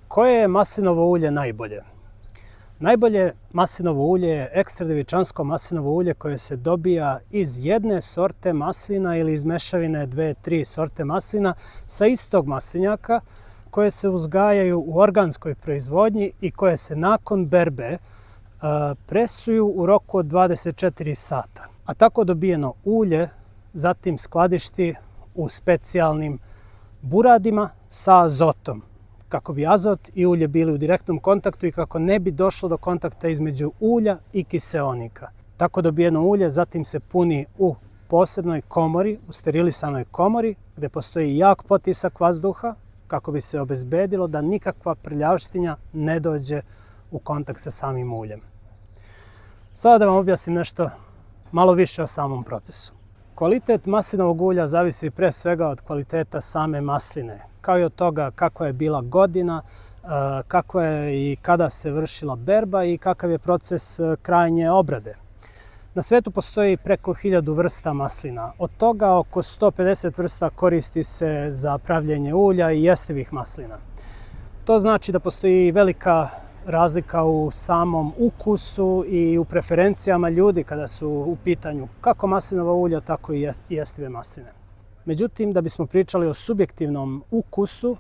Koje je maslinovo ulje najbolje? Najbolje maslinovo ulje je ekstra djevičansko maslinovo ulje koje se dobija iz jedne sorte maslina ili iz mešavine 2-3 sorte maslina sa istog maslinjaka koje se uzgajaju u organskoj proizvodnji i koje se nakon berbe presuju u roku od 24 sata. A tako dobijeno ulje zatim skladišti u specijalnim buradima sa azotom, kako bi azot i ulje bili u direktnom kontaktu i kako ne bi došlo do kontakta između ulja i kiseonika. Tako dobijeno ulje zatim se puni u posebnoj komori, u sterilisanoj komori, gdje postoji jak potisak vazduha, kako bi se obezbedilo da nikakva prljavštinja ne dođe u kontakt sa samim uljem. Sada da vam objasnim nešto malo više o samom procesu. Kvalitet maslinovog ulja zavisi pre svega od kvaliteta same masline, kao i od toga kakva je bila godina, kakva je i kada se vršila berba i kakav je proces krajnje obrade. Na svetu postoji preko 1000 vrsta maslina. Od toga oko 150 vrsta koristi se za pravljenje ulja i jestivih maslina. To znači da postoji velika razlika u samom ukusu i u preferencijama ljudi kada su u pitanju kako maslinova ulja, tako i jestive masline. Međutim, da bismo pričali o subjektivnom ukusu,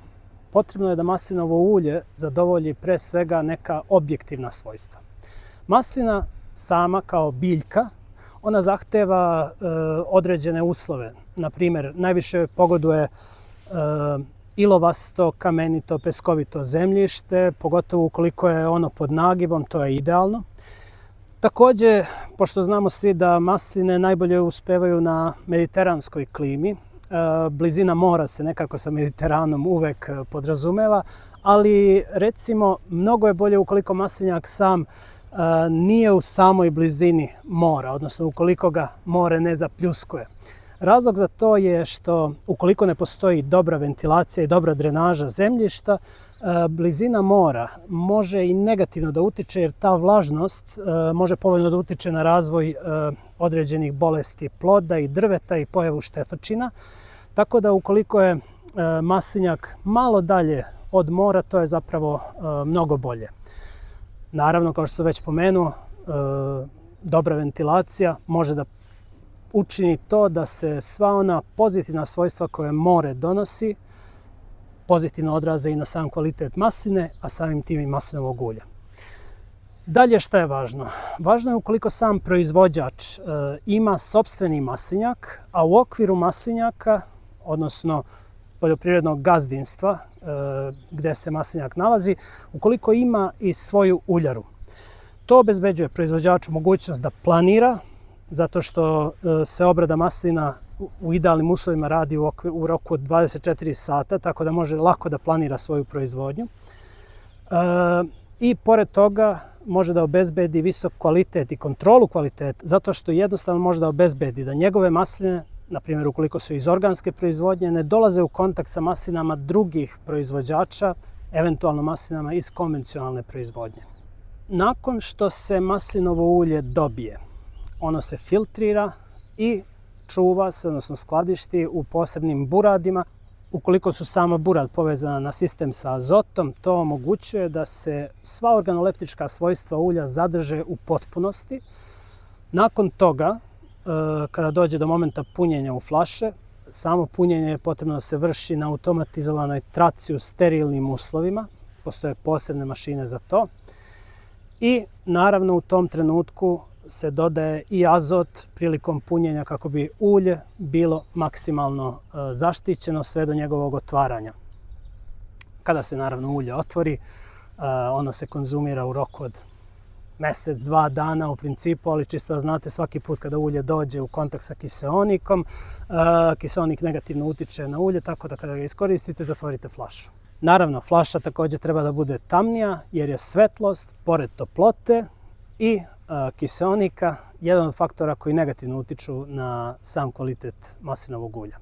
potrebno je da maslinovo ulje zadovolji pre svega neka objektivna svojstva. Maslina sama kao biljka, ona zahteva određene uslove. Na primjer, najviše pogoduje ilovasto, kamenito, peskovito zemljište, pogotovo ukoliko je ono pod nagibom, to je idealno. Također, pošto znamo svi da masline najbolje uspevaju na mediteranskoj klimi, blizina mora se nekako sa Mediteranom uvek podrazumeva, ali recimo mnogo je bolje ukoliko maslinjak sam nije u samoj blizini mora, odnosno ukoliko ga more ne zapljuskuje. Razlog za to je što ukoliko ne postoji dobra ventilacija i dobra drenaža zemljišta, blizina mora može i negativno da utiče jer ta vlažnost može povoljno da utiče na razvoj određenih bolesti ploda i drveta i pojavu štetočina. Tako da ukoliko je maslinjak malo dalje od mora, to je zapravo mnogo bolje. Naravno, kao što sam već pomenuo, dobra ventilacija može da učini to da se sva ona pozitivna svojstva koje more donosi pozitivno odraze i na sam kvalitet masline, a samim tim i maslinovog ulja. Dalje šta je važno? Važno je ukoliko sam proizvođač ima sopstveni maslinjak, a u okviru maslinjaka, odnosno poljoprivrednog gazdinstva gdje se maslinjak nalazi, ukoliko ima i svoju uljaru. To obezbeđuje proizvođaču mogućnost da planira, zato što se obrada maslina u idealnim uslovima radi u roku od 24 sata, tako da može lako da planira svoju proizvodnju. I pored toga može da obezbedi visok kvalitet i kontrolu kvaliteta, zato što jednostavno može da obezbedi da njegove masline, na primjer ukoliko su iz organske proizvodnje, ne dolaze u kontakt sa maslinama drugih proizvođača, eventualno maslinama iz konvencionalne proizvodnje. Nakon što se maslinovo ulje dobije, ono se filtrira i čuva se, odnosno skladišti u posebnim buradima. Ukoliko su sama burad povezana na sistem sa azotom, to omogućuje da se sva organoleptička svojstva ulja zadrže u potpunosti. Nakon toga, kada dođe do momenta punjenja u flaše, samo punjenje je potrebno da se vrši na automatizovanoj traci u sterilnim uslovima. Postoje posebne mašine za to. I naravno u tom trenutku se dodaje i azot prilikom punjenja kako bi ulje bilo maksimalno zaštićeno sve do njegovog otvaranja. Kada se naravno ulje otvori, ono se konzumira u roku od mjesec, 2 dana u principu, ali čisto da znate, svaki put kada ulje dođe u kontakt sa kiseonikom, kiseonik negativno utiče na ulje, tako da kada ga iskoristite, zatvorite flašu. Naravno, flaša također treba da bude tamnija jer je svetlost, pored toplote i kiseonika, jedan od faktora koji negativno utiču na sam kvalitet maslinovog ulja.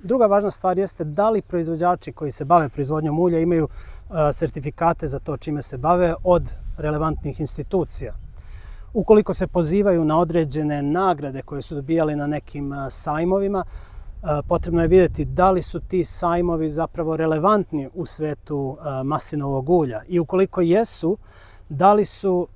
Druga važna stvar jeste da li proizvođači koji se bave proizvodnjom ulja imaju sertifikate za to čime se bave od relevantnih institucija. Ukoliko se pozivaju na određene nagrade koje su dobijali na nekim sajmovima, potrebno je vidjeti da li su ti sajmovi zapravo relevantni u svetu maslinovog ulja i ukoliko jesu, da li su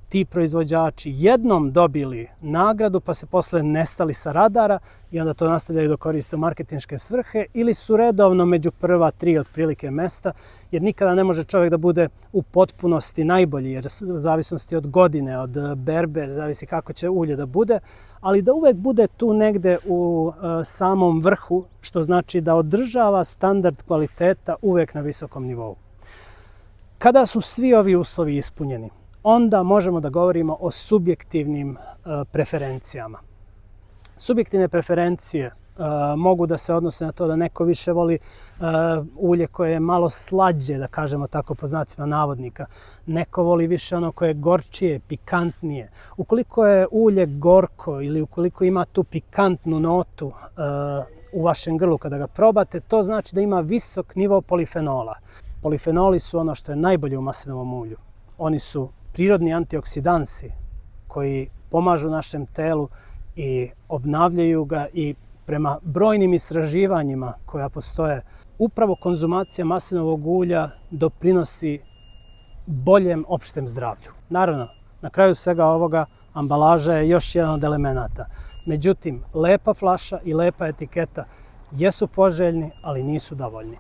ti proizvođači jednom dobili nagradu pa se posle nestali sa radara i onda to nastavljaju da koriste u marketinške svrhe ili su redovno među prva 3 otprilike mesta, jer nikada ne može čovjek da bude u potpunosti najbolji, jer u zavisnosti od godine, od berbe, zavisi kako će ulje da bude, ali da uvek bude tu negde u samom vrhu, što znači da održava standard kvaliteta uvek na visokom nivou. Kada su svi ovi uslovi ispunjeni, onda možemo da govorimo o subjektivnim preferencijama. Subjektivne preferencije mogu da se odnose na to da neko više voli ulje koje je malo slađe, da kažemo tako po znacima navodnika. Neko voli više ono koje je gorčije, pikantnije. Ukoliko je ulje gorko ili ukoliko ima tu pikantnu notu u vašem grlu kada ga probate, to znači da ima visok nivo polifenola. Polifenoli su ono što je najbolje u maslinovom ulju. Oni su prirodni antioksidansi koji pomažu našem telu i obnavljaju ga i prema brojnim istraživanjima koja postoje, upravo konzumacija maslinovog ulja doprinosi boljem opštem zdravlju. Naravno, na kraju svega ovoga ambalaža je još jedan od elemenata. Međutim, lepa flaša i lepa etiketa jesu poželjni, ali nisu dovoljni.